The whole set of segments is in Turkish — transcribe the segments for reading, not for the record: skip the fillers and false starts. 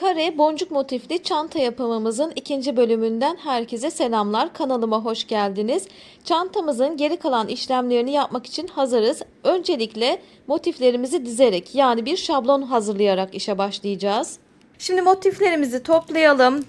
Kare boncuk motifli çanta yapımımızın ikinci bölümünden herkese selamlar. Kanalıma hoş geldiniz. Çantamızın geri kalan işlemlerini yapmak için hazırız. Öncelikle motiflerimizi dizerek yani bir şablon hazırlayarak işe başlayacağız. Şimdi motiflerimizi toplayalım.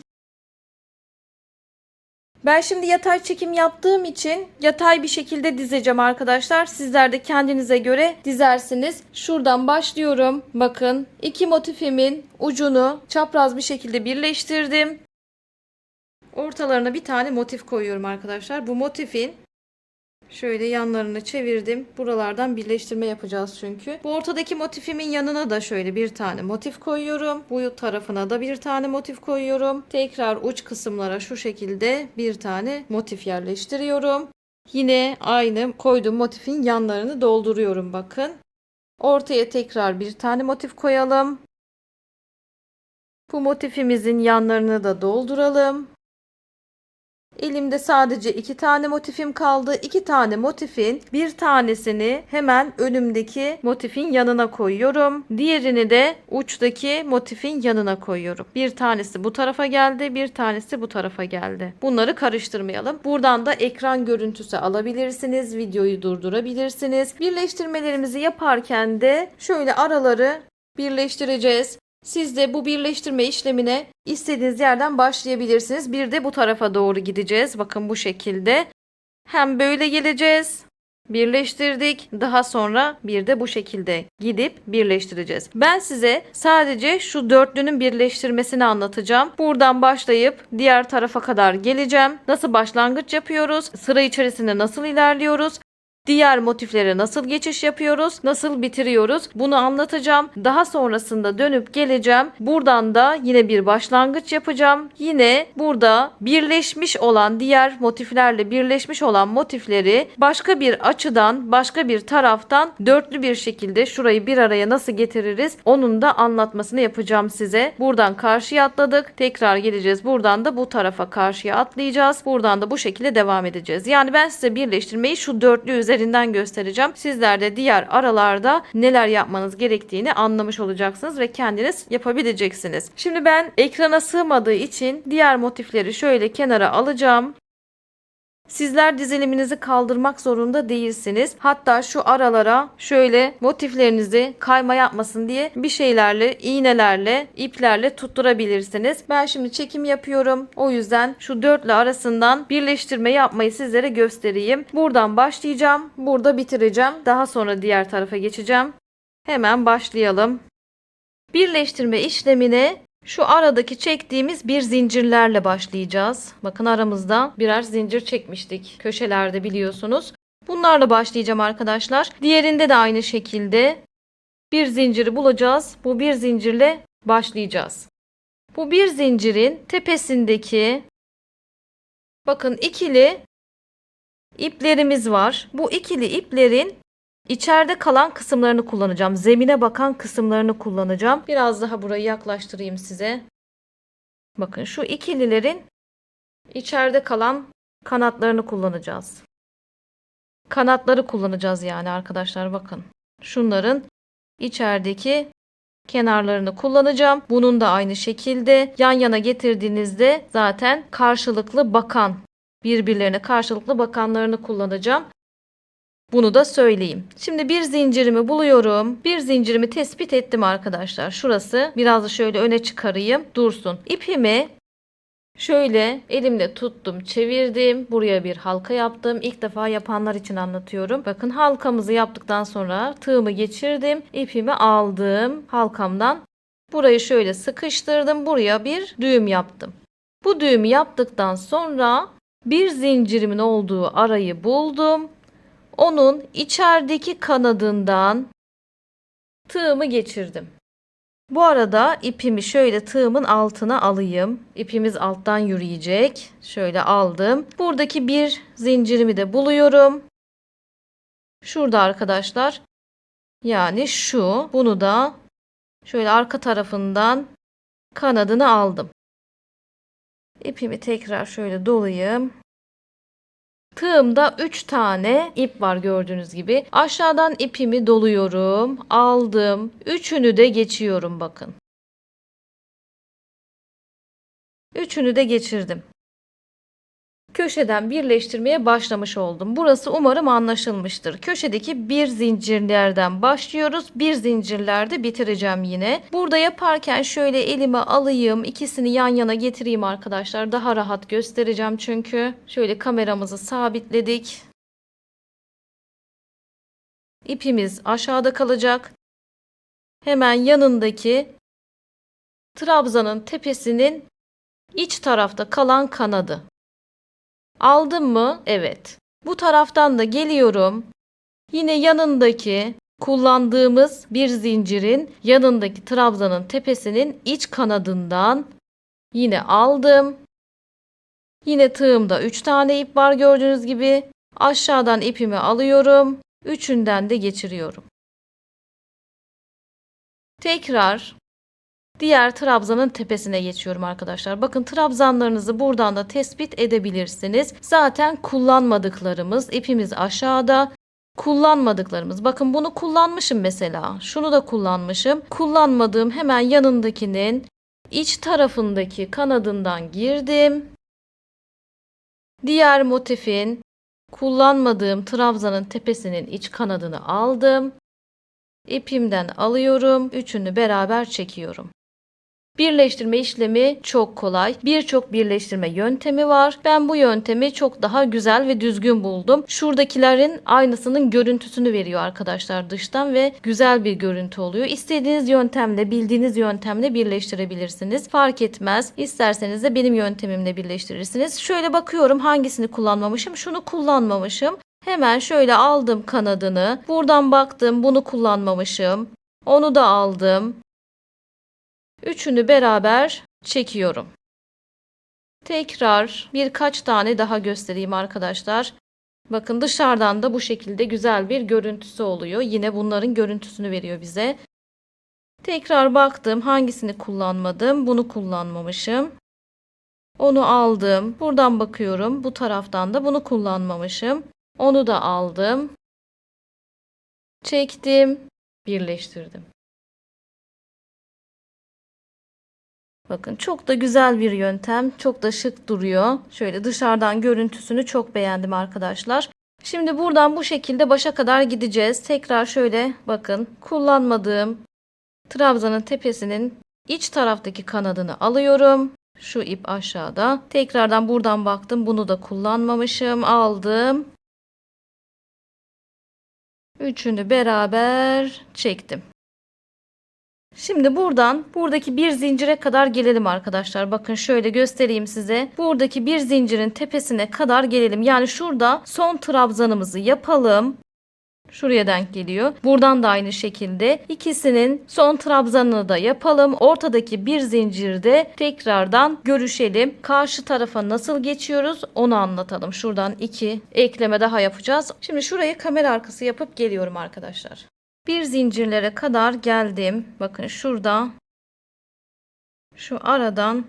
Ben şimdi yatay çekim yaptığım için yatay bir şekilde dizeceğim arkadaşlar. Sizler de kendinize göre dizersiniz. Şuradan başlıyorum. Bakın iki motifimin ucunu çapraz bir şekilde birleştirdim. Ortalarına bir tane motif koyuyorum arkadaşlar. Bu motifin şöyle yanlarını çevirdim. Buralardan birleştirme yapacağız çünkü. Bu ortadaki motifimin yanına da şöyle bir tane motif koyuyorum. Bu tarafına da bir tane motif koyuyorum. Tekrar uç kısımlara şu şekilde bir tane motif yerleştiriyorum. Yine aynı koyduğum motifin yanlarını dolduruyorum bakın. Ortaya tekrar bir tane motif koyalım. Bu motifimizin yanlarını da dolduralım. Elimde sadece 2 tane motifim kaldı. 2 tane motifin bir tanesini hemen önümdeki motifin yanına koyuyorum. Diğerini de uçtaki motifin yanına koyuyorum. Bir tanesi bu tarafa geldi, bir tanesi bu tarafa geldi. Bunları karıştırmayalım. Buradan da ekran görüntüsü alabilirsiniz. Videoyu durdurabilirsiniz. Birleştirmelerimizi yaparken de şöyle araları birleştireceğiz. Siz de bu birleştirme işlemine istediğiniz yerden başlayabilirsiniz. Bir de bu tarafa doğru gideceğiz. Bakın bu şekilde. Hem böyle geleceğiz. Birleştirdik. Daha sonra bir de bu şekilde gidip birleştireceğiz. Ben size sadece şu dörtlünün birleştirmesini anlatacağım. Buradan başlayıp diğer tarafa kadar geleceğim. Nasıl başlangıç yapıyoruz? Sıra içerisinde nasıl ilerliyoruz? Diğer motiflere nasıl geçiş yapıyoruz, nasıl bitiriyoruz bunu anlatacağım. Daha sonrasında dönüp geleceğim. Buradan da yine bir başlangıç yapacağım. Yine burada birleşmiş olan diğer motiflerle birleşmiş olan motifleri başka bir açıdan, başka bir taraftan dörtlü bir şekilde şurayı bir araya nasıl getiririz onun da anlatmasını yapacağım size. Buradan karşıya atladık. Tekrar geleceğiz. Buradan da bu tarafa karşıya atlayacağız. Buradan da bu şekilde devam edeceğiz. Yani ben size birleştirmeyi şu dörtlü üzerinden göstereceğim. Sizler de diğer aralarda neler yapmanız gerektiğini anlamış olacaksınız ve kendiniz yapabileceksiniz. Şimdi ben ekrana sığmadığı için diğer motifleri şöyle kenara alacağım. Sizler diziliminizi kaldırmak zorunda değilsiniz. Hatta şu aralara şöyle motiflerinizi kayma yapmasın diye bir şeylerle, iğnelerle, iplerle tutturabilirsiniz. Ben şimdi çekim yapıyorum. O yüzden şu dörtlü arasından birleştirme yapmayı sizlere göstereyim. Buradan başlayacağım. Burada bitireceğim. Daha sonra diğer tarafa geçeceğim. Hemen başlayalım. Birleştirme işlemine şu aradaki çektiğimiz bir zincirlerle başlayacağız. Bakın aramızda birer zincir çekmiştik. Köşelerde biliyorsunuz. Bunlarla başlayacağım arkadaşlar. Diğerinde de aynı şekilde bir zinciri bulacağız. Bu bir zincirle başlayacağız. Bu bir zincirin tepesindeki bakın ikili iplerimiz var. Bu ikili iplerin İçeride kalan kısımlarını kullanacağım. Zemine bakan kısımlarını kullanacağım. Biraz daha burayı yaklaştırayım size. Bakın şu ikililerin içeride kalan kanatlarını kullanacağız. Kanatları kullanacağız yani arkadaşlar bakın. Şunların içerideki kenarlarını kullanacağım. Bunun da aynı şekilde yan yana getirdiğinizde zaten karşılıklı bakan, birbirlerine karşılıklı bakanlarını kullanacağım. Bunu da söyleyeyim. Şimdi bir zincirimi buluyorum. Bir zincirimi tespit ettim arkadaşlar. Şurası. Biraz da şöyle öne çıkarayım. Dursun. İpimi şöyle elimle tuttum, çevirdim. Buraya bir halka yaptım. İlk defa yapanlar için anlatıyorum. Bakın halkamızı yaptıktan sonra tığımı geçirdim. İpimi aldım halkamdan. Burayı şöyle sıkıştırdım. Buraya bir düğüm yaptım. Bu düğümü yaptıktan sonra bir zincirimin olduğu arayı buldum. Onun içerideki kanadından tığımı geçirdim. Bu arada ipimi şöyle tığımın altına alayım. İpimiz alttan yürüyecek. Şöyle aldım. Buradaki bir zincirimi de buluyorum. Şurada arkadaşlar. Yani şu. Bunu da şöyle arka tarafından kanadını aldım. İpimi tekrar şöyle dolayayım. Tığımda 3 tane ip var gördüğünüz gibi. Aşağıdan ipimi doluyorum. Aldım. Üçünü de geçiyorum bakın. Üçünü de geçirdim. Köşeden birleştirmeye başlamış oldum. Burası umarım anlaşılmıştır. Köşedeki bir zincirlerden başlıyoruz. Bir zincirlerde bitireceğim yine. Burada yaparken şöyle elime alayım. İkisini yan yana getireyim arkadaşlar. Daha rahat göstereceğim çünkü. Şöyle kameramızı sabitledik. İpimiz aşağıda kalacak. Hemen yanındaki trabzanın tepesinin iç tarafta kalan kanadı. Aldım mı? Evet. Bu taraftan da geliyorum. Yine yanındaki kullandığımız bir zincirin yanındaki trabzanın tepesinin iç kanadından yine aldım. Yine tığımda 3 tane ip var gördüğünüz gibi. Aşağıdan ipimi alıyorum. Üçünden de geçiriyorum. Tekrar diğer trabzanın tepesine geçiyorum arkadaşlar. Bakın trabzanlarınızı buradan da tespit edebilirsiniz. Zaten kullanmadıklarımız ipimiz aşağıda. Kullanmadıklarımız. Bakın bunu kullanmışım mesela. Şunu da kullanmışım. Kullanmadığım hemen yanındakinin iç tarafındaki kanadından girdim. Diğer motifin kullanmadığım trabzanın tepesinin iç kanadını aldım. İpimden alıyorum. Üçünü beraber çekiyorum. Birleştirme işlemi çok kolay. Birçok birleştirme yöntemi var. Ben bu yöntemi çok daha güzel ve düzgün buldum. Şuradakilerin aynısının görüntüsünü veriyor arkadaşlar dıştan ve güzel bir görüntü oluyor. İstediğiniz yöntemle, bildiğiniz yöntemle birleştirebilirsiniz. Fark etmez. İsterseniz de benim yöntemimle birleştirirsiniz. Şöyle bakıyorum hangisini kullanmamışım. Şunu kullanmamışım. Hemen şöyle aldım kanadını. Buradan baktım bunu kullanmamışım. Onu da aldım. Üçünü beraber çekiyorum. Tekrar birkaç tane daha göstereyim arkadaşlar. Bakın dışarıdan da bu şekilde güzel bir görüntüsü oluyor. Yine bunların görüntüsünü veriyor bize. Tekrar baktım hangisini kullanmadım. Bunu kullanmamışım. Onu aldım. Buradan bakıyorum. Bu taraftan da bunu kullanmamışım. Onu da aldım. Çektim. Birleştirdim. Bakın çok da güzel bir yöntem. Çok da şık duruyor. Şöyle dışarıdan görüntüsünü çok beğendim arkadaşlar. Şimdi buradan bu şekilde başa kadar gideceğiz. Tekrar şöyle bakın. Kullanmadığım trabzanın tepesinin iç taraftaki kanadını alıyorum. Şu ip aşağıda. Tekrardan buradan baktım. Bunu da kullanmamışım. Aldım. Üçünü beraber çektim. Şimdi buradaki bir zincire kadar gelelim arkadaşlar. Bakın şöyle göstereyim size. Buradaki bir zincirin tepesine kadar gelelim. Yani şurada son trabzanımızı yapalım. Şuraya denk geliyor. Buradan da aynı şekilde ikisinin son trabzanını da yapalım. Ortadaki bir zincirde tekrardan görüşelim. Karşı tarafa nasıl geçiyoruz onu anlatalım. Şuradan 2 ekleme daha yapacağız. Şimdi şurayı kamera arkası yapıp geliyorum arkadaşlar. Bir zincirlere kadar geldim. Bakın şurada şu aradan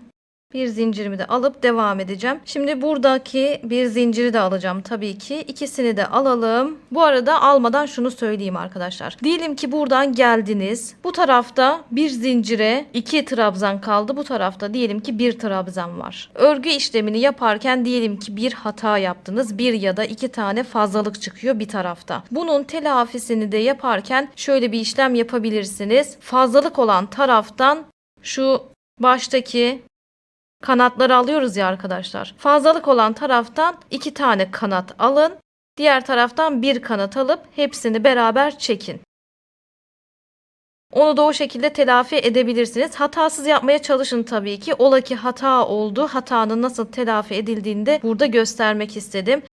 bir zincirimi de alıp devam edeceğim. Şimdi buradaki bir zinciri de alacağım tabii ki. İkisini de alalım. Bu arada almadan şunu söyleyeyim arkadaşlar. Diyelim ki buradan geldiniz. Bu tarafta bir zincire 2 trabzan kaldı. Bu tarafta diyelim ki 1 trabzan var. Örgü işlemini yaparken diyelim ki bir hata yaptınız. 1 ya da 2 tane fazlalık çıkıyor bir tarafta. Bunun telafisini de yaparken şöyle bir işlem yapabilirsiniz. Fazlalık olan taraftan şu baştaki kanatları alıyoruz ya arkadaşlar. Fazlalık olan taraftan 2 tane kanat alın. Diğer taraftan 1 kanat alıp hepsini beraber çekin. Onu da o şekilde telafi edebilirsiniz. Hatasız yapmaya çalışın tabii ki. Ola ki hata oldu. Hatanın nasıl telafi edildiğini de burada göstermek istedim.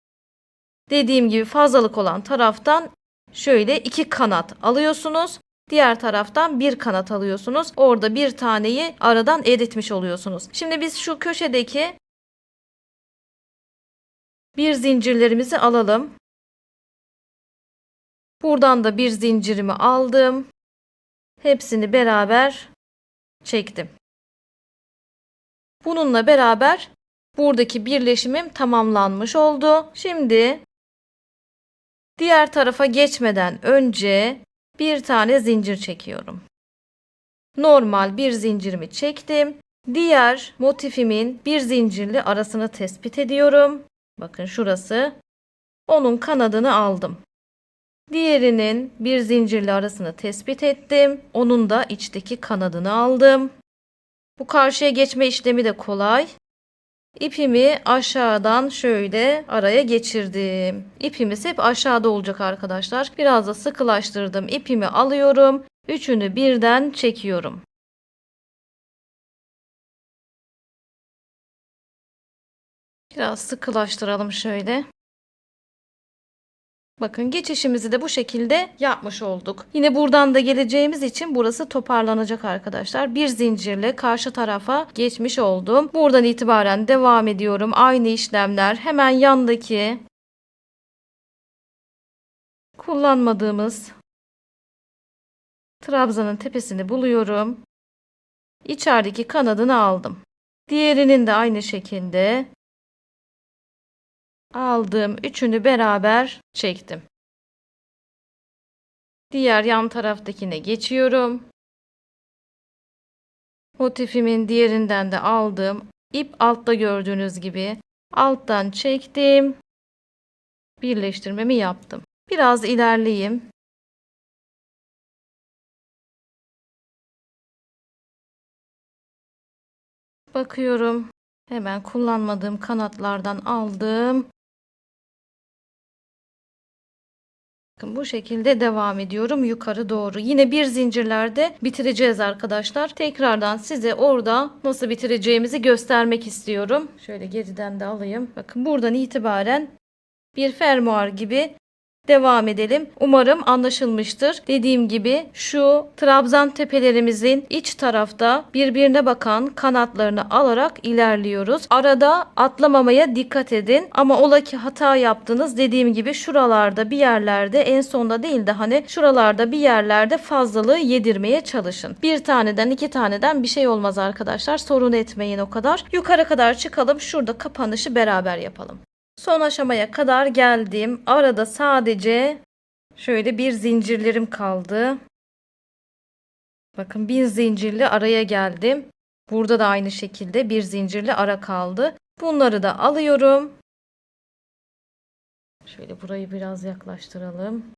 Dediğim gibi fazlalık olan taraftan şöyle 2 kanat alıyorsunuz. Diğer taraftan 1 kanat alıyorsunuz. Orada bir taneyi aradan eritmiş oluyorsunuz. Şimdi biz şu köşedeki bir zincirlerimizi alalım. Buradan da bir zincirimi aldım. Hepsini beraber çektim. Bununla beraber buradaki birleşimim tamamlanmış oldu. Şimdi diğer tarafa geçmeden önce bir tane zincir çekiyorum. Normal bir zincirimi çektim. Diğer motifimin bir zincirli arasını tespit ediyorum. Bakın şurası. Onun kanadını aldım. Diğerinin bir zincirli arasını tespit ettim. Onun da içteki kanadını aldım. Bu karşıya geçme işlemi de kolay. İpimi aşağıdan şöyle araya geçirdim. İpimiz hep aşağıda olacak arkadaşlar. Biraz da sıkılaştırdım. İpimi alıyorum. Üçünü birden çekiyorum. Biraz sıkılaştıralım şöyle. Bakın geçişimizi de bu şekilde yapmış olduk. Yine buradan da geleceğimiz için burası toparlanacak arkadaşlar. Bir zincirle karşı tarafa geçmiş oldum. Buradan itibaren devam ediyorum. Aynı işlemler. Hemen yandaki kullanmadığımız trabzanın tepesini buluyorum. İçerideki kanadını aldım. Diğerinin de aynı şekilde aldım. Üçünü beraber çektim. Diğer yan taraftakine geçiyorum. Motifimin diğerinden de aldım. İp altta gördüğünüz gibi alttan çektim. Birleştirmemi yaptım. Biraz ilerleyeyim. Bakıyorum. Hemen kullanmadığım kanatlardan aldım. Bu şekilde devam ediyorum yukarı doğru. Yine bir zincirlerde bitireceğiz arkadaşlar. Tekrardan size orada nasıl bitireceğimizi göstermek istiyorum. Şöyle geriden de alayım. Bakın buradan itibaren bir fermuar gibi devam edelim. Umarım anlaşılmıştır. Dediğim gibi şu trabzan tepelerimizin iç tarafta birbirine bakan kanatlarını alarak ilerliyoruz. Arada atlamamaya dikkat edin. Ama ola ki hata yaptınız. Dediğim gibi şuralarda bir yerlerde, en sonda değil de hani şuralarda bir yerlerde fazlalığı yedirmeye çalışın. Bir taneden iki taneden bir şey olmaz arkadaşlar. Sorun etmeyin o kadar. Yukarı kadar çıkalım. Şurada kapanışı beraber yapalım. Son aşamaya kadar geldim. Arada sadece şöyle bir zincirlerim kaldı. Bakın bir zincirli araya geldim. Burada da aynı şekilde bir zincirli ara kaldı. Bunları da alıyorum. Şöyle burayı biraz yaklaştıralım.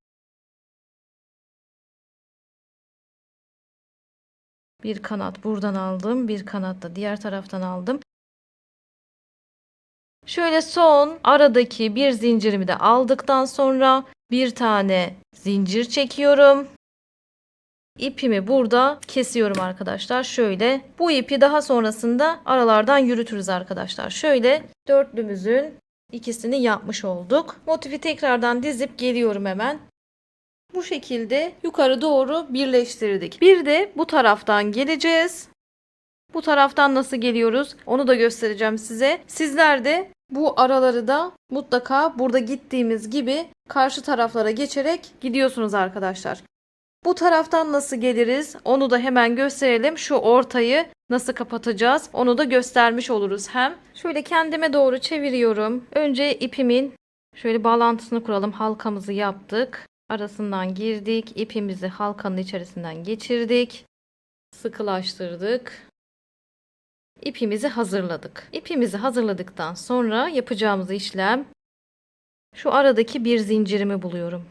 Bir kanat buradan aldım. Bir kanat da diğer taraftan aldım. Şöyle son aradaki bir zincirimi de aldıktan sonra bir tane zincir çekiyorum. İpimi burada kesiyorum arkadaşlar. Şöyle bu ipi daha sonrasında aralardan yürütürüz arkadaşlar. Şöyle dörtlümüzün ikisini yapmış olduk. Motifi tekrardan dizip geliyorum hemen. Bu şekilde yukarı doğru birleştirdik. Bir de bu taraftan geleceğiz. Bu taraftan nasıl geliyoruz onu da göstereceğim size. Sizler de bu araları da mutlaka burada gittiğimiz gibi karşı taraflara geçerek gidiyorsunuz arkadaşlar. Bu taraftan nasıl geliriz onu da hemen gösterelim. Şu ortayı nasıl kapatacağız onu da göstermiş oluruz hem. Şöyle kendime doğru çeviriyorum. Önce ipimin şöyle bağlantısını kuralım. Halkamızı yaptık. Arasından girdik. İpimizi halkanın içerisinden geçirdik. Sıkılaştırdık. İpimizi hazırladık. İpimizi hazırladıktan sonra yapacağımız işlem şu aradaki bir zincirimi buluyorum.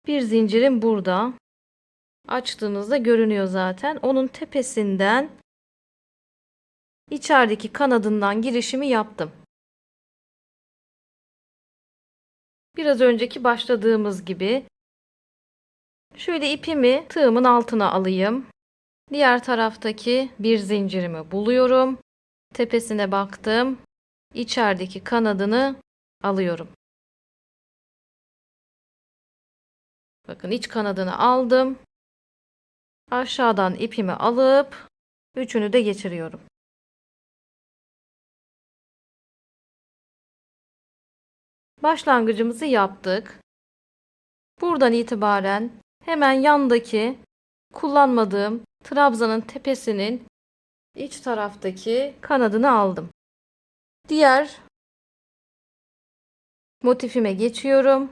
Bir zincirim burada. Açtığımızda görünüyor zaten. Onun tepesinden içerideki kanadından girişimi yaptım. Biraz önceki başladığımız gibi şöyle ipimi tığımın altına alayım. Diğer taraftaki bir zincirimi buluyorum. Tepesine baktım. İçerideki kanadını alıyorum. Bakın iç kanadını aldım. Aşağıdan ipimi alıp üçünü de geçiriyorum. Başlangıcımızı yaptık. Buradan itibaren hemen yandaki kullanmadığım trabzanın tepesinin iç taraftaki kanadını aldım. Diğer motifime geçiyorum.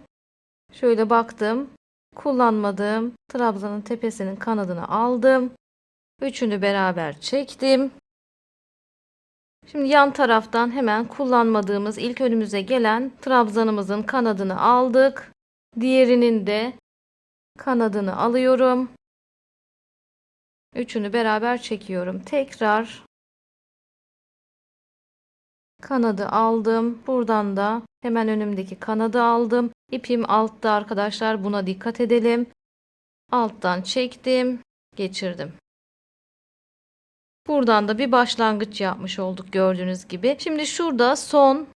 Şöyle baktım. Kullanmadığım trabzanın tepesinin kanadını aldım. Üçünü beraber çektim. Şimdi yan taraftan hemen kullanmadığımız ilk önümüze gelen trabzanımızın kanadını aldık. Diğerinin de kanadını alıyorum. Üçünü beraber çekiyorum. Tekrar kanadı aldım. Buradan da hemen önümdeki kanadı aldım. İpim altta arkadaşlar, buna dikkat edelim. Alttan çektim, geçirdim. Buradan da bir başlangıç yapmış olduk gördüğünüz gibi. Şimdi şurada son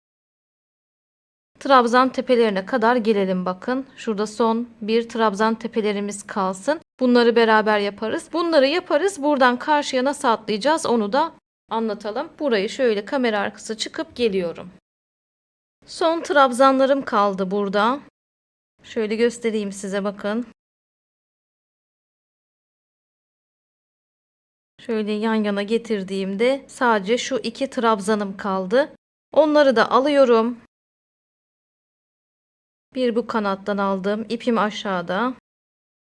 trabzan tepelerine kadar gelelim bakın. Şurada son bir trabzan tepelerimiz kalsın. Bunları beraber yaparız. Bunları yaparız. Buradan karşıya nasıl atlayacağız onu da anlatalım. Burayı şöyle kamera arkası çıkıp geliyorum. Son trabzanlarım kaldı burada. Şöyle göstereyim size bakın. Şöyle yan yana getirdiğimde sadece şu iki trabzanım kaldı. Onları da alıyorum. Bir bu kanattan aldım. İpim aşağıda.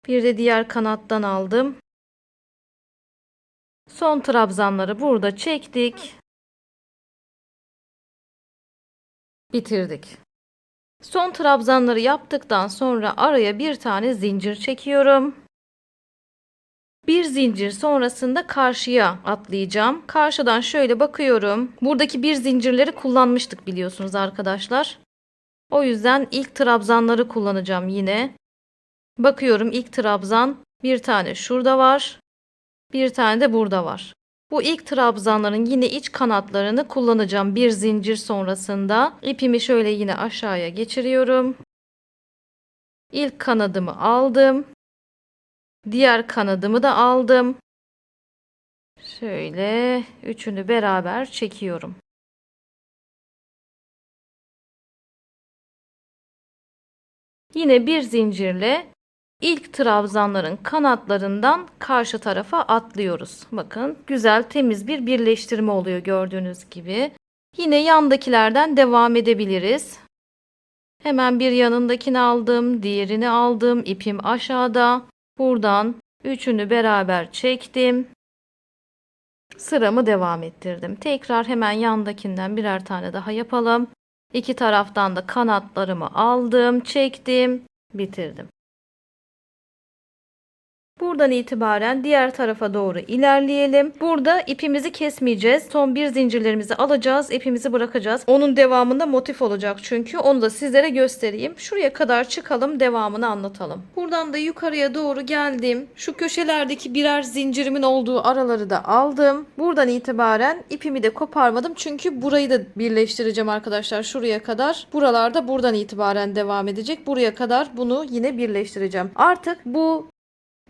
Bir de diğer kanattan aldım. Son trabzanları burada çektik. Bitirdik. Son trabzanları yaptıktan sonra araya bir tane zincir çekiyorum. Bir zincir sonrasında karşıya atlayacağım. Karşıdan şöyle bakıyorum. Buradaki bir zincirleri kullanmıştık biliyorsunuz arkadaşlar. O yüzden ilk trabzanları kullanacağım yine. Bakıyorum, ilk trabzan bir tane şurada var. Bir tane de burada var. Bu ilk trabzanların yine iç kanatlarını kullanacağım bir zincir sonrasında. İpimi şöyle yine aşağıya geçiriyorum. İlk kanadımı aldım. Diğer kanadımı da aldım. Şöyle üçünü beraber çekiyorum. Yine bir zincirle ilk trabzanların kanatlarından karşı tarafa atlıyoruz. Bakın, güzel temiz bir birleştirme oluyor gördüğünüz gibi. Yine yandakilerden devam edebiliriz. Hemen bir yanındakini aldım, diğerini aldım. İpim aşağıda. Buradan üçünü beraber çektim. Sıramı devam ettirdim. Tekrar hemen yandakinden birer tane daha yapalım. İki taraftan da kanatlarımı aldım, çektim, bitirdim. Buradan itibaren diğer tarafa doğru ilerleyelim. Burada ipimizi kesmeyeceğiz. Son bir zincirlerimizi alacağız. İpimizi bırakacağız. Onun devamında motif olacak çünkü. Onu da sizlere göstereyim. Şuraya kadar çıkalım. Devamını anlatalım. Buradan da yukarıya doğru geldim. Şu köşelerdeki birer zincirimin olduğu araları da aldım. Buradan itibaren ipimi de koparmadım. Çünkü burayı da birleştireceğim arkadaşlar. Şuraya kadar. Buralarda buradan itibaren devam edecek. Buraya kadar bunu yine birleştireceğim. Artık bu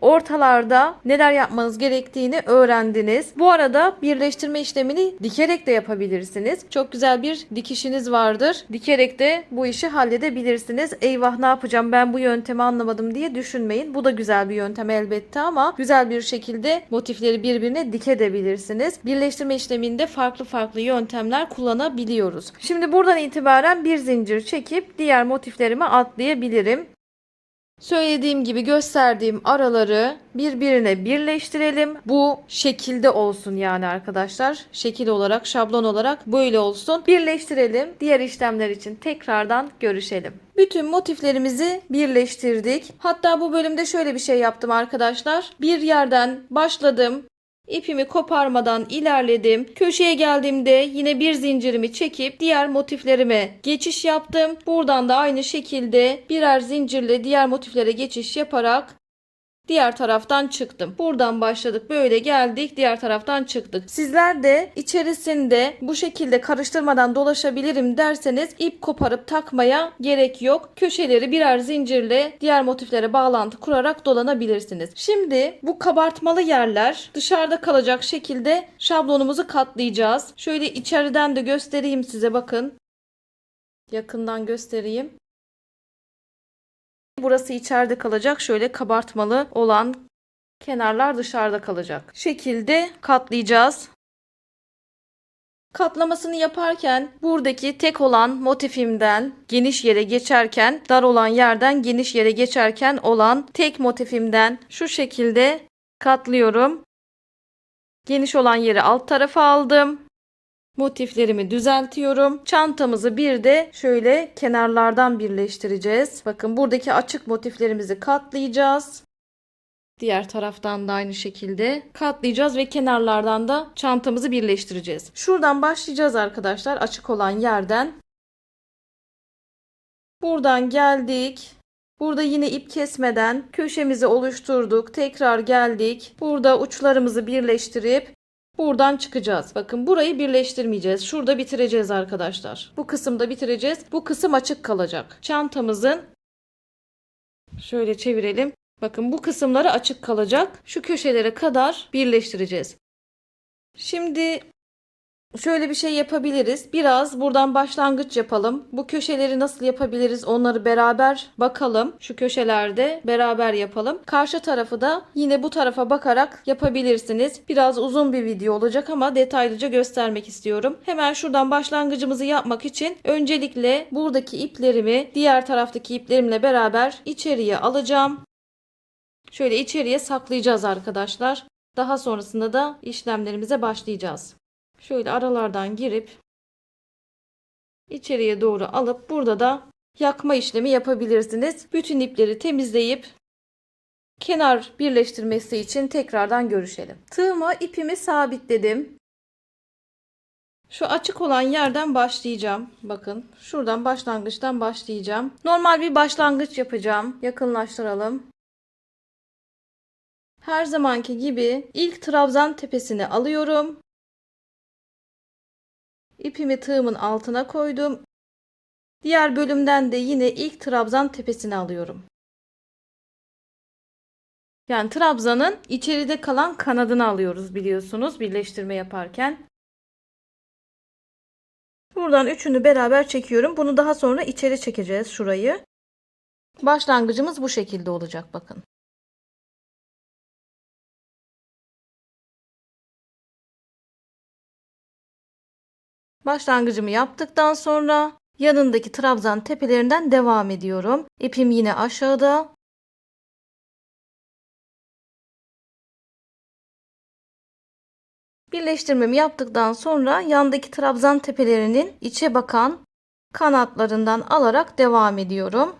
ortalarda neler yapmanız gerektiğini öğrendiniz. Bu arada birleştirme işlemini dikerek de yapabilirsiniz. Çok güzel bir dikişiniz vardır. Dikerek de bu işi halledebilirsiniz. Eyvah, ne yapacağım, ben bu yöntemi anlamadım diye düşünmeyin. Bu da güzel bir yöntem elbette ama güzel bir şekilde motifleri birbirine dikebilirsiniz. Birleştirme işleminde farklı farklı yöntemler kullanabiliyoruz. Şimdi buradan itibaren bir zincir çekip diğer motiflerime atlayabilirim. Söylediğim gibi gösterdiğim araları birbirine birleştirelim. Bu şekilde olsun yani arkadaşlar. Şekil olarak, şablon olarak böyle olsun. Birleştirelim. Diğer işlemler için tekrardan görüşelim. Bütün motiflerimizi birleştirdik. Hatta bu bölümde şöyle bir şey yaptım arkadaşlar. Bir yerden başladım. İpimi koparmadan ilerledim. Köşeye geldiğimde yine bir zincirimi çekip diğer motiflerime geçiş yaptım. Buradan da aynı şekilde birer zincirle diğer motiflere geçiş yaparak diğer taraftan çıktım. Buradan başladık, böyle geldik, diğer taraftan çıktık. Sizler de içerisinde bu şekilde karıştırmadan dolaşabilirim derseniz ip koparıp takmaya gerek yok. Köşeleri birer zincirle diğer motiflere bağlantı kurarak dolanabilirsiniz. Şimdi bu kabartmalı yerler dışarıda kalacak şekilde şablonumuzu katlayacağız. Şöyle içeriden de göstereyim size, bakın. Yakından göstereyim. Burası içeride kalacak. Şöyle kabartmalı olan kenarlar dışarıda kalacak. Şekilde katlayacağız. Katlamasını yaparken buradaki tek olan motifimden geniş yere geçerken, dar olan yerden geniş yere geçerken olan tek motifimden şu şekilde katlıyorum. Geniş olan yeri alt tarafa aldım. Motiflerimi düzeltiyorum. Çantamızı bir de şöyle kenarlardan birleştireceğiz. Bakın buradaki açık motiflerimizi katlayacağız. Diğer taraftan da aynı şekilde katlayacağız ve kenarlardan da çantamızı birleştireceğiz. Şuradan başlayacağız arkadaşlar, açık olan yerden. Buradan geldik. Burada yine ip kesmeden köşemizi oluşturduk. Tekrar geldik. Burada uçlarımızı birleştirip buradan çıkacağız. Bakın burayı birleştirmeyeceğiz. Şurada bitireceğiz arkadaşlar. Bu kısımda bitireceğiz. Bu kısım açık kalacak. Çantamızın şöyle çevirelim. Bakın bu kısımları açık kalacak. Şu köşelere kadar birleştireceğiz. Şimdi şöyle bir şey yapabiliriz. Biraz buradan başlangıç yapalım. Bu köşeleri nasıl yapabiliriz? Onları beraber bakalım. Şu köşelerde beraber yapalım. Karşı tarafı da yine bu tarafa bakarak yapabilirsiniz. Biraz uzun bir video olacak ama detaylıca göstermek istiyorum. Hemen şuradan başlangıcımızı yapmak için öncelikle buradaki iplerimi diğer taraftaki iplerimle beraber içeriye alacağım. Şöyle içeriye saklayacağız arkadaşlar. Daha sonrasında da işlemlerimize başlayacağız. Şöyle aralardan girip içeriye doğru alıp burada da yakma işlemi yapabilirsiniz. Bütün ipleri temizleyip kenar birleştirmesi için tekrardan görüşelim. Tığıma ipimi sabitledim. Şu açık olan yerden başlayacağım. Bakın şuradan başlangıçtan başlayacağım. Normal bir başlangıç yapacağım. Yakınlaştıralım. Her zamanki gibi ilk trabzan tepesini alıyorum. İpimi tığımın altına koydum. Diğer bölümden de yine ilk trabzan tepesini alıyorum. Yani trabzanın içeride kalan kanadını alıyoruz biliyorsunuz birleştirme yaparken. Buradan üçünü beraber çekiyorum. Bunu daha sonra içeri çekeceğiz şurayı. Başlangıcımız bu şekilde olacak bakın. Başlangıcımı yaptıktan sonra yanındaki trabzan tepelerinden devam ediyorum. İpim yine aşağıda. Birleştirmemi yaptıktan sonra yandaki trabzan tepelerinin içe bakan kanatlarından alarak devam ediyorum.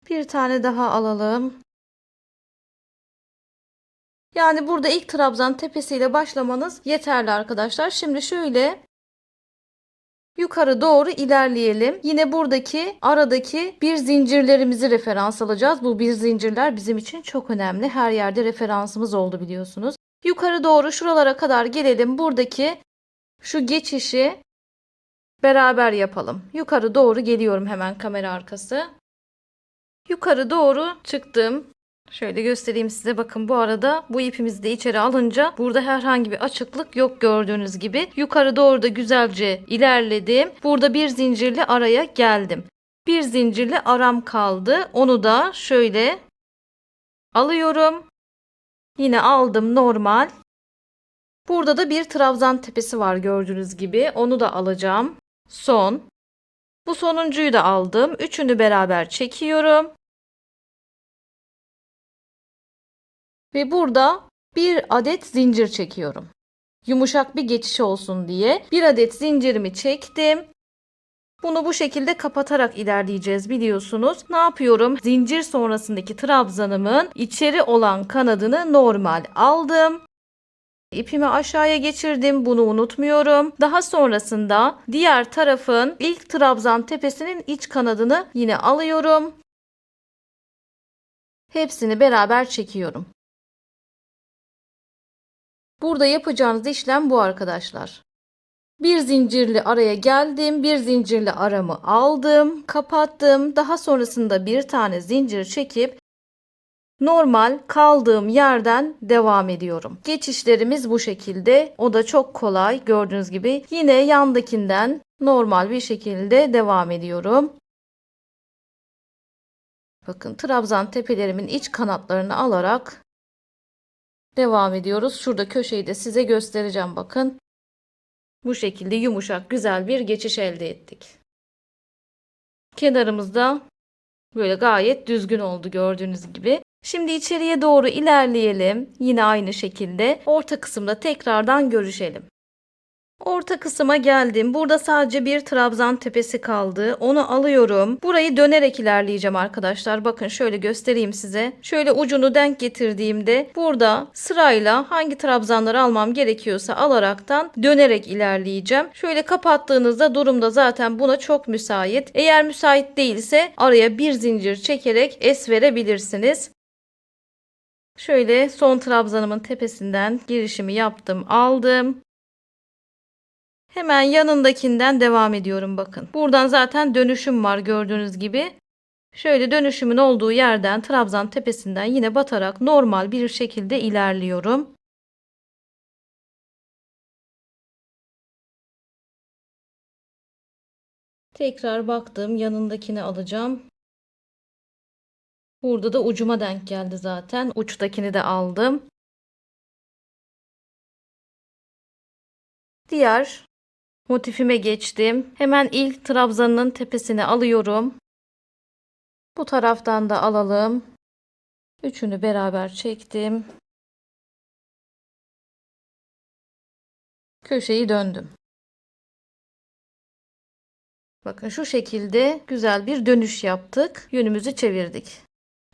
Bir tane daha alalım. Yani burada ilk trabzan tepesiyle başlamanız yeterli arkadaşlar. Şimdi şöyle yukarı doğru ilerleyelim. Yine buradaki aradaki bir zincirlerimizi referans alacağız. Bu bir zincirler bizim için çok önemli. Her yerde referansımız oldu biliyorsunuz. Yukarı doğru şuralara kadar gelelim. Buradaki şu geçişi beraber yapalım. Yukarı doğru geliyorum hemen kamera arkası. Yukarı doğru çıktım. Şöyle göstereyim size. Bakın bu arada bu ipimizi de içeri alınca burada herhangi bir açıklık yok gördüğünüz gibi. Yukarı doğru da güzelce ilerledim. Burada bir zincirli araya geldim. Bir zincirli aram kaldı. Onu da şöyle alıyorum. Yine aldım normal. Burada da bir trabzan tepesi var gördüğünüz gibi. Onu da alacağım. Son. Bu sonuncuyu da aldım. Üçünü beraber çekiyorum. Ve burada bir adet zincir çekiyorum. Yumuşak bir geçiş olsun diye. Bir adet zincirimi çektim. Bunu bu şekilde kapatarak ilerleyeceğiz biliyorsunuz. Ne yapıyorum? Zincir sonrasındaki trabzanımın içeri olan kanadını normal aldım. İpimi aşağıya geçirdim. Bunu unutmuyorum. Daha sonrasında diğer tarafın ilk trabzan tepesinin iç kanadını yine alıyorum. Hepsini beraber çekiyorum. Burada yapacağınız işlem bu arkadaşlar. Bir zincirli araya geldim. Bir zincirli aramı aldım. Kapattım. Daha sonrasında bir tane zincir çekip normal kaldığım yerden devam ediyorum. Geçişlerimiz bu şekilde. O da çok kolay. Gördüğünüz gibi yine yandakinden normal bir şekilde devam ediyorum. Bakın trabzan tepelerimin iç kanatlarını alarak devam ediyoruz. Şurada köşeyi de size göstereceğim bakın. Bu şekilde yumuşak güzel bir geçiş elde ettik. Kenarımızda böyle gayet düzgün oldu gördüğünüz gibi. Şimdi içeriye doğru ilerleyelim. Yine aynı şekilde orta kısımda tekrardan görüşelim. Orta kısma geldim. Burada sadece bir trabzan tepesi kaldı. Onu alıyorum. Burayı dönerek ilerleyeceğim arkadaşlar. Bakın şöyle göstereyim size. Şöyle ucunu denk getirdiğimde burada sırayla hangi trabzanları almam gerekiyorsa alaraktan dönerek ilerleyeceğim. Şöyle kapattığınızda durumda zaten buna çok müsait. Eğer müsait değilse araya bir zincir çekerek es verebilirsiniz. Şöyle son trabzanımın tepesinden girişimi yaptım, aldım. Hemen yanındakinden devam ediyorum bakın. Buradan zaten dönüşüm var gördüğünüz gibi. Şöyle dönüşümün olduğu yerden trabzan tepesinden yine batarak normal bir şekilde ilerliyorum. Tekrar baktım, yanındakini alacağım. Burada da ucuma denk geldi zaten. Uçtakini de aldım. Diğer motifime geçtim. Hemen ilk trabzanın tepesine alıyorum. Bu taraftan da alalım. Üçünü beraber çektim. Köşeyi döndüm. Bakın şu şekilde güzel bir dönüş yaptık. Yönümüzü çevirdik.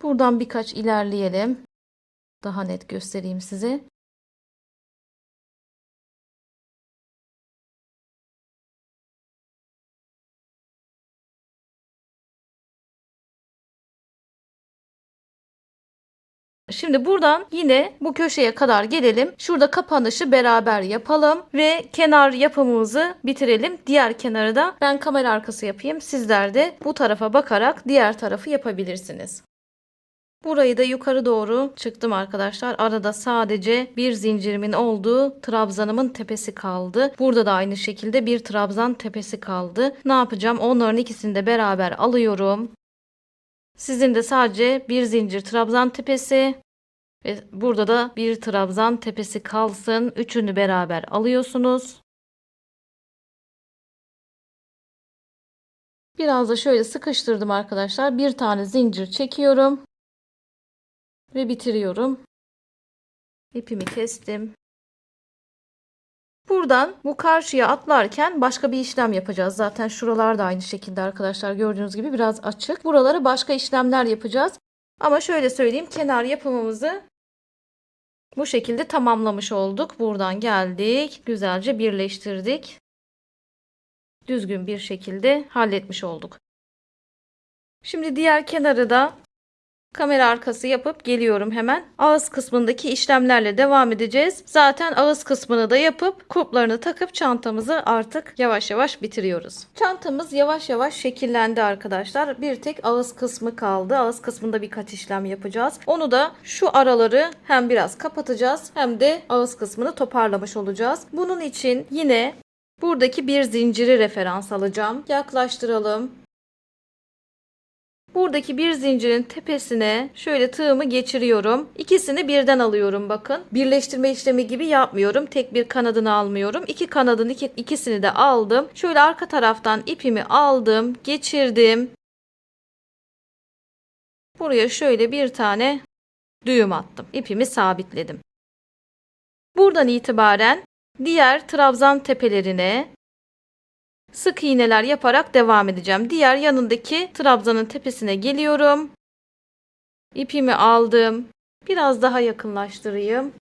Buradan birkaç ilerleyelim. Daha net göstereyim size. Şimdi buradan yine bu köşeye kadar gelelim. Şurada kapanışı beraber yapalım ve kenar yapımımızı bitirelim. Diğer kenarı da ben kamera arkası yapayım. Sizler de bu tarafa bakarak diğer tarafı yapabilirsiniz. Burayı da yukarı doğru çıktım arkadaşlar. Arada sadece bir zincirimin olduğu trabzanımın tepesi kaldı. Burada da aynı şekilde bir trabzan tepesi kaldı. Ne yapacağım? Onların ikisini de beraber alıyorum. Sizin de sadece bir zincir trabzan tepesi ve burada da bir trabzan tepesi kalsın. Üçünü beraber alıyorsunuz. Biraz da şöyle sıkıştırdım arkadaşlar. Bir tane zincir çekiyorum ve bitiriyorum. İpimi kestim. Buradan bu karşıya atlarken başka bir işlem yapacağız. Zaten şuralar da aynı şekilde arkadaşlar gördüğünüz gibi biraz açık. Buralara başka işlemler yapacağız. Ama şöyle söyleyeyim, kenar yapımımızı bu şekilde tamamlamış olduk. Buradan geldik. Güzelce birleştirdik. Düzgün bir şekilde halletmiş olduk. Şimdi diğer kenarı da kamera arkası yapıp geliyorum hemen. Ağız kısmındaki işlemlerle devam edeceğiz. Zaten ağız kısmını da yapıp kulplarını takıp çantamızı artık yavaş yavaş bitiriyoruz. Çantamız yavaş yavaş şekillendi arkadaşlar. Bir tek ağız kısmı kaldı. Ağız kısmında birkaç işlem yapacağız. Onu da şu araları hem biraz kapatacağız hem de ağız kısmını toparlamış olacağız. Bunun için yine buradaki bir zinciri referans alacağım. Yaklaştıralım. Buradaki bir zincirin tepesine şöyle tığımı geçiriyorum. İkisini birden alıyorum bakın. Birleştirme işlemi gibi yapmıyorum. Tek bir kanadını almıyorum. İki kanadın ikisini de aldım. Şöyle arka taraftan ipimi aldım, geçirdim. Buraya şöyle bir tane düğüm attım. İpimi sabitledim. Buradan itibaren diğer trabzan tepelerine sık iğneler yaparak devam edeceğim. Diğer yanındaki trabzanın tepesine geliyorum. İpimi aldım. Biraz daha yakınlaştırayım.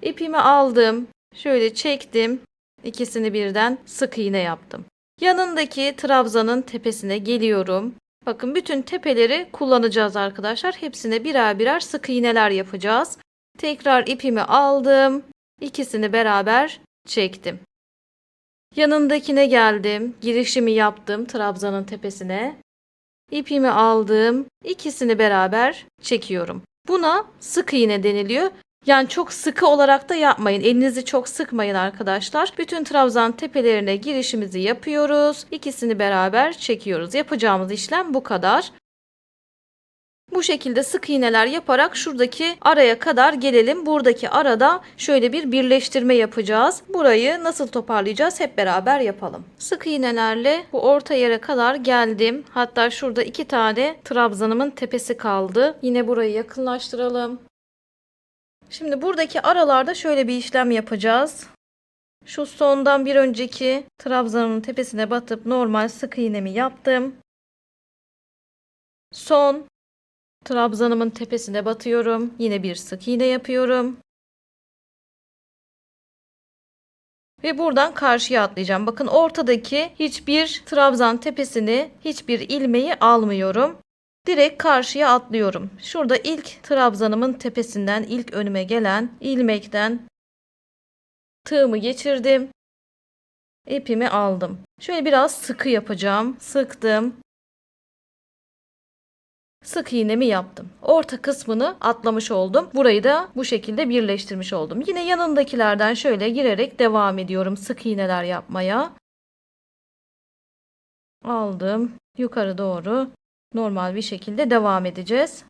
İpimi aldım. Şöyle çektim. İkisini birden sık iğne yaptım. Yanındaki trabzanın tepesine geliyorum. Bakın bütün tepeleri kullanacağız arkadaşlar. Hepsine birer birer sık iğneler yapacağız. Tekrar ipimi aldım. İkisini beraber çektim. Yanındakine geldim. Girişimi yaptım trabzanın tepesine. İpimi aldım. İkisini beraber çekiyorum. Buna sık iğne deniliyor. Yani çok sıkı olarak da yapmayın. Elinizi çok sıkmayın arkadaşlar. Bütün trabzan tepelerine girişimizi yapıyoruz. İkisini beraber çekiyoruz. Yapacağımız işlem bu kadar. Bu şekilde sık iğneler yaparak şuradaki araya kadar gelelim. Buradaki arada şöyle bir birleştirme yapacağız. Burayı nasıl toparlayacağız hep beraber yapalım. Sık iğnelerle bu orta yere kadar geldim. Hatta şurada 2 tane trabzanımın tepesi kaldı. Yine burayı yakınlaştıralım. Şimdi buradaki aralarda şöyle bir işlem yapacağız. Şu sondan bir önceki trabzanın tepesine batıp normal sık iğnemi yaptım. Son trabzanımın tepesine batıyorum. Yine bir sık iğne yapıyorum. Ve buradan karşıya atlayacağım. Bakın ortadaki hiçbir trabzan tepesini, hiçbir ilmeği almıyorum. Direkt karşıya atlıyorum. Şurada ilk trabzanımın tepesinden, ilk önüme gelen ilmekten tığımı geçirdim. İpimi aldım. Şöyle biraz sıkı yapacağım. Sıktım. Sık iğnemi yaptım. Orta kısmını atlamış oldum. Burayı da bu şekilde birleştirmiş oldum. Yine yanındakilerden şöyle girerek devam ediyorum sık iğneler yapmaya. Aldım. Yukarı doğru normal bir şekilde devam edeceğiz.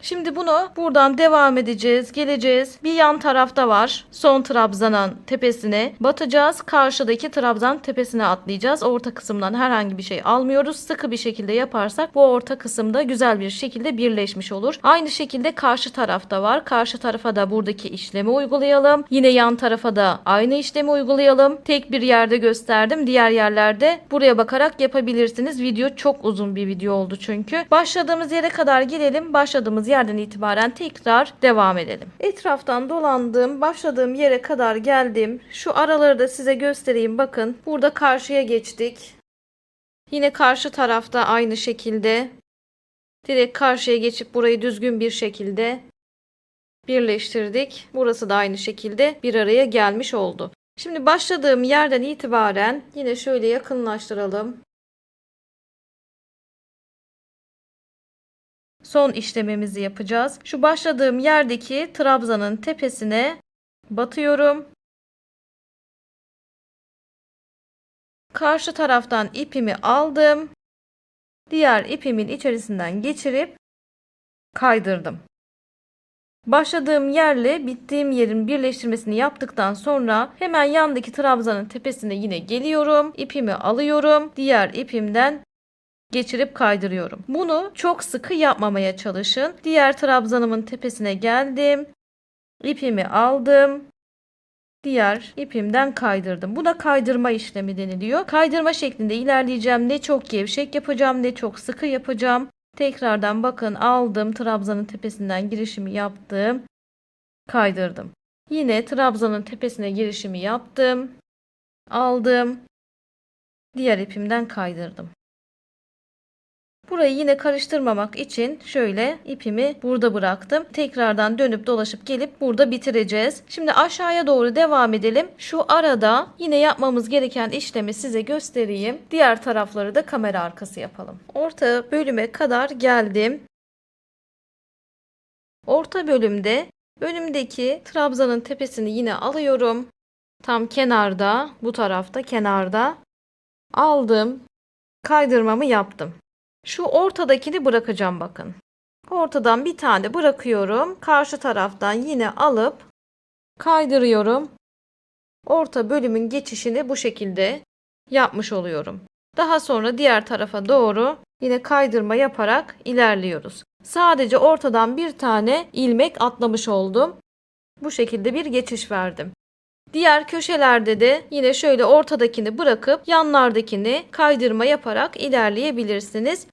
Şimdi bunu buradan devam edeceğiz, geleceğiz. Bir yan tarafta var. Son trabzanın tepesine batacağız. Karşıdaki trabzan tepesine atlayacağız. Orta kısımdan herhangi bir şey almıyoruz. Sıkı bir şekilde yaparsak bu orta kısımda güzel bir şekilde birleşmiş olur. Aynı şekilde karşı tarafta var. Karşı tarafa da buradaki işlemi uygulayalım. Yine yan tarafa da aynı işlemi uygulayalım. Tek bir yerde gösterdim. Diğer yerlerde buraya bakarak yapabilirsiniz. Video çok uzun bir video oldu çünkü. Başladığımız yere kadar gelelim. Başladığımız yerden itibaren tekrar devam edelim. Etraftan dolandım. Başladığım yere kadar geldim. Şu araları da size göstereyim. Bakın burada karşıya geçtik. Yine karşı tarafta aynı şekilde direkt karşıya geçip burayı düzgün bir şekilde birleştirdik. Burası da aynı şekilde bir araya gelmiş oldu. Şimdi başladığım yerden itibaren yine şöyle yakınlaştıralım. Son işlemimizi yapacağız. Şu başladığım yerdeki trabzanın tepesine batıyorum. Karşı taraftan ipimi aldım. Diğer ipimin içerisinden geçirip kaydırdım. Başladığım yerle bittiğim yerin birleştirmesini yaptıktan sonra hemen yandaki trabzanın tepesine yine geliyorum. İpimi alıyorum. Diğer ipimden geçirip kaydırıyorum. Bunu çok sıkı yapmamaya çalışın. Diğer trabzanımın tepesine geldim. İpimi aldım. Diğer ipimden kaydırdım. Buna kaydırma işlemi deniliyor. Kaydırma şeklinde ilerleyeceğim. Ne çok gevşek yapacağım ne çok sıkı yapacağım. Tekrardan bakın aldım. Trabzanın tepesinden girişimi yaptım. Kaydırdım. Yine trabzanın tepesine girişimi yaptım. Aldım. Diğer ipimden kaydırdım. Burayı yine karıştırmamak için şöyle ipimi burada bıraktım. Tekrardan dönüp dolaşıp gelip burada bitireceğiz. Şimdi aşağıya doğru devam edelim. Şu arada yine yapmamız gereken işlemi size göstereyim. Diğer tarafları da kamera arkası yapalım. Orta bölüme kadar geldim. Orta bölümde önümdeki trabzanın tepesini yine alıyorum. Tam kenarda, bu tarafta kenarda aldım. Kaydırmamı yaptım. Şu ortadakini bırakacağım bakın. Ortadan bir tane bırakıyorum. Karşı taraftan yine alıp kaydırıyorum. Orta bölümün geçişini bu şekilde yapmış oluyorum. Daha sonra diğer tarafa doğru yine kaydırma yaparak ilerliyoruz. Sadece ortadan bir tane ilmek atlamış oldum. Bu şekilde bir geçiş verdim. Diğer köşelerde de yine şöyle ortadakini bırakıp yanlardakini kaydırma yaparak ilerleyebilirsiniz.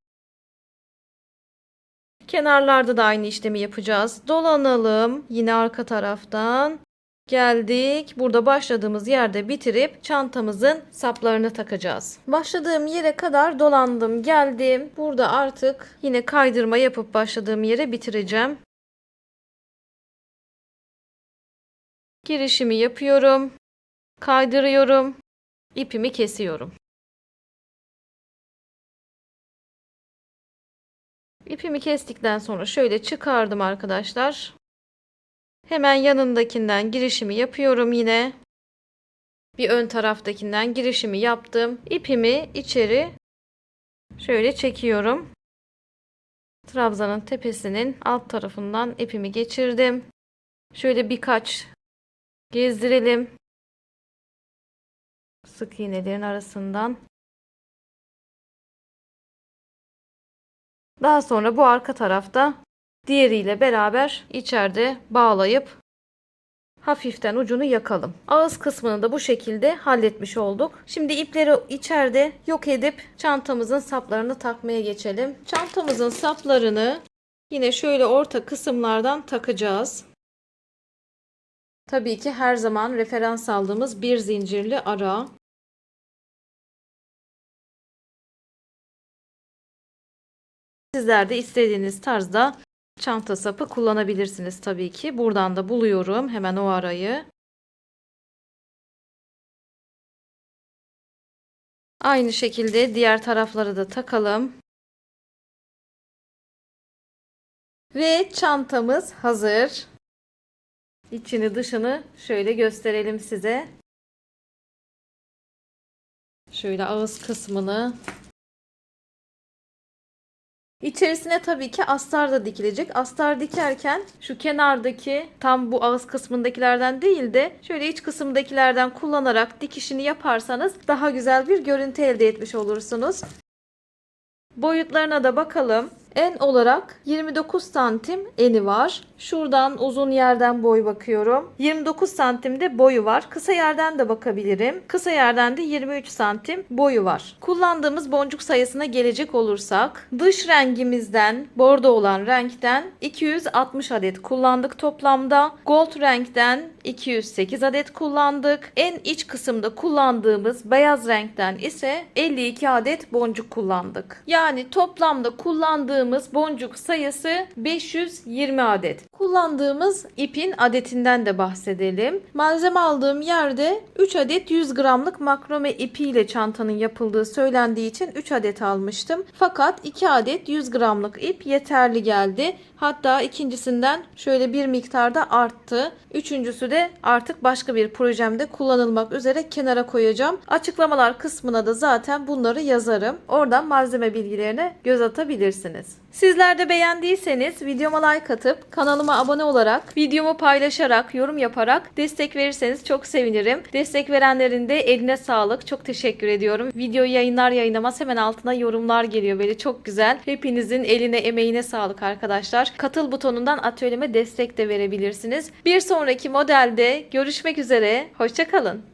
Kenarlarda da aynı işlemi yapacağız. Dolanalım. Yine arka taraftan geldik. Burada başladığımız yerde bitirip çantamızın saplarını takacağız. Başladığım yere kadar dolandım, geldim. Burada artık yine kaydırma yapıp başladığım yere bitireceğim. Girişimi yapıyorum. Kaydırıyorum. İpimi kesiyorum. İpimi kestikten sonra şöyle çıkardım arkadaşlar. Hemen yanındakinden girişimi yapıyorum yine. bir ön taraftakinden girişimi yaptım. İpimi içeri şöyle çekiyorum. Trabzanın tepesinin alt tarafından ipimi geçirdim. Şöyle birkaç gezdirelim. Sık iğnelerin arasından. Daha sonra bu arka tarafta diğeriyle beraber içeride bağlayıp hafiften ucunu yakalım. Ağız kısmını da bu şekilde halletmiş olduk. Şimdi ipleri içeride yok edip çantamızın saplarını takmaya geçelim. Çantamızın saplarını yine şöyle orta kısımlardan takacağız. Tabii ki her zaman referans aldığımız bir zincirli ara. Sizler de istediğiniz tarzda çanta sapı kullanabilirsiniz tabii ki. Buradan da buluyorum hemen o arayı. Aynı şekilde diğer tarafları da takalım. Ve çantamız hazır. İçini dışını şöyle gösterelim size. Şöyle ağız kısmını. İçerisine tabii ki astar da dikilecek. Astar dikerken şu kenardaki tam bu ağız kısmındakilerden değil de şöyle iç kısımdakilerden kullanarak dikişini yaparsanız daha güzel bir görüntü elde etmiş olursunuz. Boyutlarına da bakalım. En olarak 29 santim eni var. Şuradan uzun yerden boy bakıyorum. 29 santimde boyu var. Kısa yerden de bakabilirim. Kısa yerden de 23 santim boyu var. Kullandığımız boncuk sayısına gelecek olursak dış rengimizden bordo olan renkten 260 adet kullandık toplamda. Gold renkten 208 adet kullandık. En iç kısımda kullandığımız beyaz renkten ise 52 adet boncuk kullandık. Yani toplamda kullandığımız boncuk sayısı 520 adet. Kullandığımız ipin adetinden de bahsedelim. Malzeme aldığım yerde 3 adet 100 gramlık makrome ipiyle çantanın yapıldığı söylendiği için 3 adet almıştım. Fakat 2 adet 100 gramlık ip yeterli geldi. Hatta ikincisinden şöyle bir miktarda arttı. Üçüncüsü de artık başka bir projemde kullanılmak üzere kenara koyacağım. Açıklamalar kısmına da zaten bunları yazarım. Oradan malzeme bilgilerine göz atabilirsiniz. Sizler de beğendiyseniz videoma like atıp kanalıma abone olarak, videomu paylaşarak, yorum yaparak destek verirseniz çok sevinirim. Destek verenlerin de eline sağlık. Çok teşekkür ediyorum. Videoyu yayınlar yayınlamaz hemen altına yorumlar geliyor. Böyle çok güzel. Hepinizin eline emeğine sağlık arkadaşlar. Katıl butonundan atölyeme destek de verebilirsiniz. Bir sonraki modelde görüşmek üzere. Hoşça kalın.